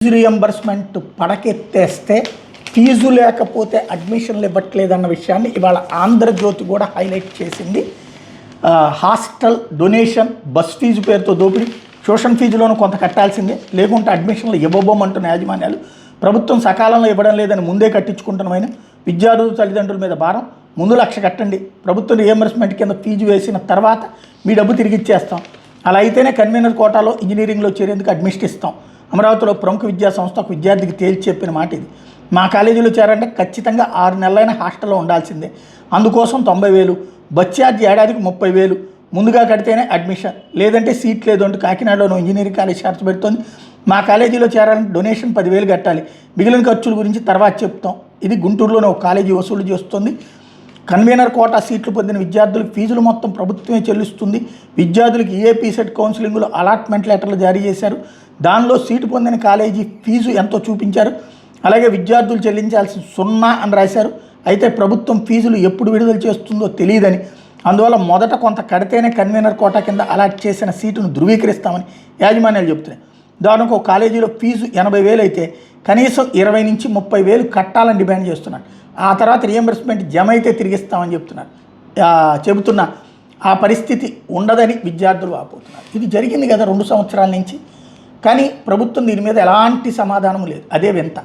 Fee reimbursement పడకెత్తేస్తే fee లేకపోతే అడ్మిషన్లు ఇవ్వట్లేదన్న విషయాన్ని ఇవాళ ఆంధ్రజ్యోతి కూడా హైలైట్ చేసింది. హాస్టల్ డొనేషన్, బస్ ఫీజు పేరుతో దోపిడీ, ట్యూషన్ ఫీజులోనూ కొంత కట్టాల్సిందే, లేకుంటే అడ్మిషన్లు ఇవ్వబోమంటున్న యాజమాన్యాలు, ప్రభుత్వం సకాలంలో ఇవ్వడం లేదని ముందే కట్టించుకుంటున్నామైన విద్యార్థుల తల్లిదండ్రుల మీద భారం, ముందు 1,00,000 కట్టండి, ప్రభుత్వం రియంబర్స్మెంట్ కింద ఫీజు వేసిన తర్వాత మీ డబ్బు తిరిగి ఇచ్చేస్తాం, అలా అయితేనే కన్వీనర్ కోటాలో ఇంజనీరింగ్లో చేరేందుకు అడ్మిషన్ ఇస్తాం. అమరావతిలో ప్రముఖ విద్యా సంస్థ ఒక విద్యార్థికి తేల్చి చెప్పిన మాట ఇది. మా కాలేజీలో చేరాలంటే ఖచ్చితంగా 6 నెలలైన హాస్టల్లో ఉండాల్సిందే, అందుకోసం 90,000, బస్ ఛార్జ్ ఏడాదికి 30,000 ముందుగా కడితేనే అడ్మిషన్, లేదంటే సీట్ లేదు అంటూ కాకినాడలోనూ ఇంజనీరింగ్ కాలేజ్ షరతు పెడుతోంది. మా కాలేజీలో చేరాలంటే డొనేషన్ 10,000 కట్టాలి, మిగిలిన ఖర్చుల గురించి తర్వాత చెప్తాం. ఇది గుంటూరులోనే ఒక కాలేజీ వసూలు చేస్తుంది. కన్వీనర్ కోటా సీట్లు పొందిన విద్యార్థులకు ఫీజులు మొత్తం ప్రభుత్వమే చెల్లిస్తుంది. విద్యార్థులకు ఈఏపీ సెట్ కౌన్సిలింగ్లో అలాట్మెంట్ లెటర్లు జారీ చేశారు. దానిలో సీటు పొందిన కాలేజీ ఫీజు ఎంతో చూపించారు. అలాగే విద్యార్థులు చెల్లించాల్సిన 0 అని రాశారు. అయితే ప్రభుత్వం ఫీజులు ఎప్పుడు విడుదల చేస్తుందో తెలియదని, అందువల్ల మొదట కొంత కడితేనే కన్వీనర్ కోటా కింద అలాట్ చేసిన సీటును ధృవీకరిస్తామని యాజమాన్యాలు చెబుతున్నాయి. దానికి ఒక కాలేజీలో ఫీజు 80,000 అయితే కనీసం 20,000 నుంచి 30,000 కట్టాలని డిమాండ్ చేస్తున్నారు. ఆ తర్వాత రియంబర్స్మెంట్ జమ అయితే తిరిగిస్తామని చెబుతున్న ఆ పరిస్థితి ఉండదని విద్యార్థులు వాపోతున్నారు. ఇది జరిగింది కదా 2 సంవత్సరాల నుంచి, కానీ ప్రభుత్వం దీని మీద ఎలాంటి సమాధానం లేదు. అదే వింత.